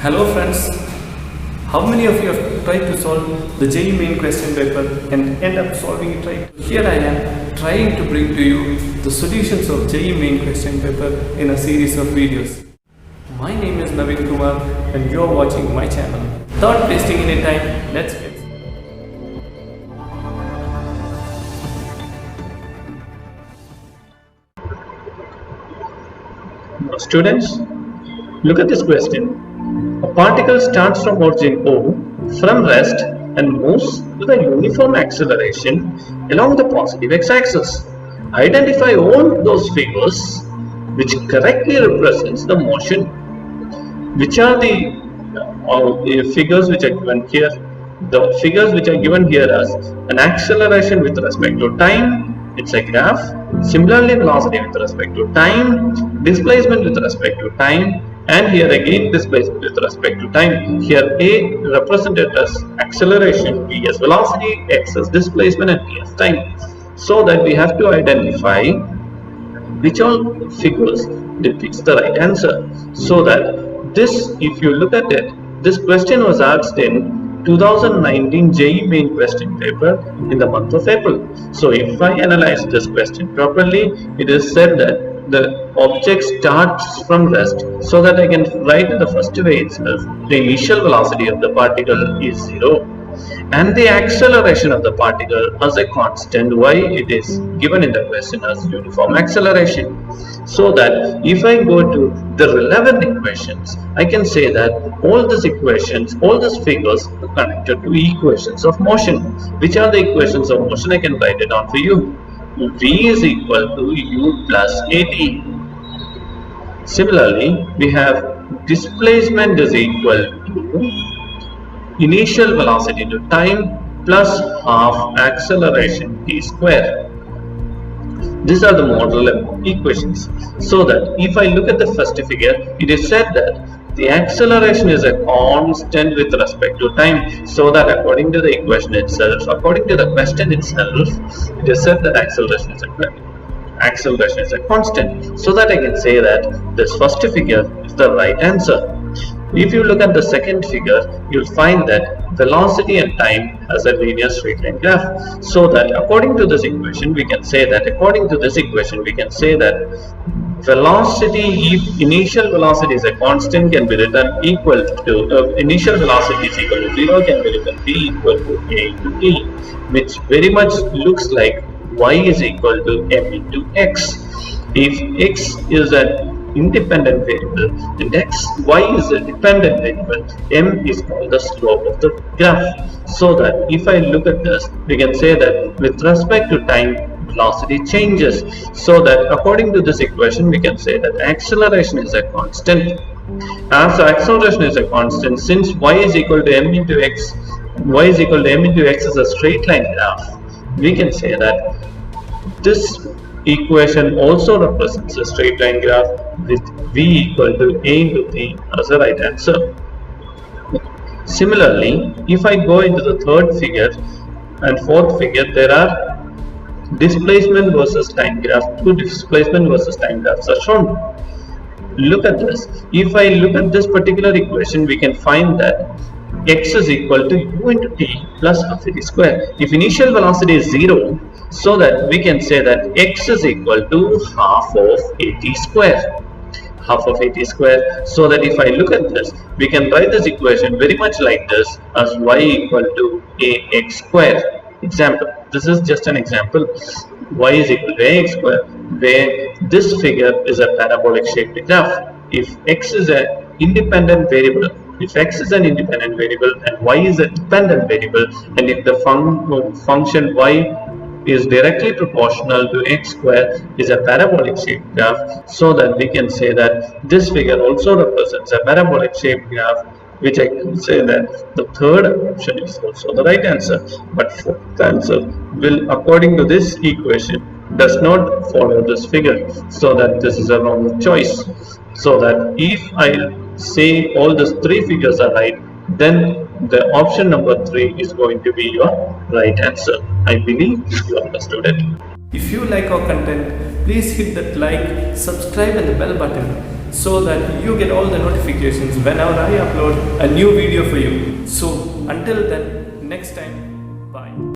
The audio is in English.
Hello friends, how many of you have tried to solve the JEE main question paper and end up solving it right? Here I am trying to bring to you the solutions of JEE main question paper in a series of videos. My name is Naveen Kumar and you are watching my channel. Without wasting any time, let's get Now students, look at this question. A particle starts from origin O, from rest, and moves with a uniform acceleration along the positive x-axis. Identify all those figures which correctly represents the motion. Which are the figures which are given here? The figures which are given here as an acceleration with respect to time, it's a graph. Similarly, velocity with respect to time, displacement with respect to time, and here again displacement with respect to time. Here A represented as acceleration, B as velocity, X as displacement, and T as time. So that we have to identify which all figures depicts the right answer. So that this, if you look at it, this question was asked in 2019 JEE main question paper in the month of April. So if I analyze this question properly, it is said that the object starts from rest, so that I can write in the first way itself the initial velocity of the particle is 0 and the acceleration of the particle as a constant. Why it is given in the question as uniform acceleration. So that if I go to the relevant equations, I can say that all these equations, all these figures are connected to equations of motion. Which are the equations of motion? I can write it down for you. V is equal to U plus AT. Similarly, we have displacement is equal to initial velocity to time plus half acceleration t square. These are the model equations. So that if I look at the first figure, it is said that the acceleration is a constant with respect to time. So that according to the equation itself, according to the question itself, it is said that acceleration is a constant. So that I can say that this first figure is the right answer. If you look at the second figure, you'll find that velocity and time has a linear straight line graph. So that according to this equation, we can say that velocity, if initial velocity is a constant, can be written equal to initial velocity is equal to 0, can be written v equal to a into t, which very much looks like y is equal to m into x. If x is an independent variable and y is a dependent variable, m is called the slope of the graph. So that if I look at this, we can say that with respect to time, velocity changes. So that according to this equation, we can say that acceleration is a constant. As acceleration is a constant, since y is equal to m into x is a straight line graph, we can say that this equation also represents a straight line graph with v equal to a into t as the right answer. Similarly, if I go into the third figure and fourth figure, there are displacement versus time graph. Two displacement versus time graphs are shown. Look at this. If I look at this particular equation, we can find that x is equal to u into t plus half at square. If initial velocity is 0, so that we can say that x is equal to half of at square. So that if I look at this, we can write this equation very much like this as y equal to ax square. Example, this is just an example. Y is equal to ax square, where this figure is a parabolic shaped graph. If x is an independent variable, and y is a dependent variable, and if the function y is directly proportional to x square, is a parabolic shaped graph, so that we can say that this figure also represents a parabolic shaped graph, which I can say that the third option is also the right answer. But fourth answer will, according to this equation, does not follow this figure, so that this is a wrong choice. So that if I say all these three figures are right, then the option number 3 is going to be your right answer. I believe you understood it. If you like our content, please hit that like, subscribe and the bell button. so that you get all the notifications whenever I upload a new video for you. So until then, next time.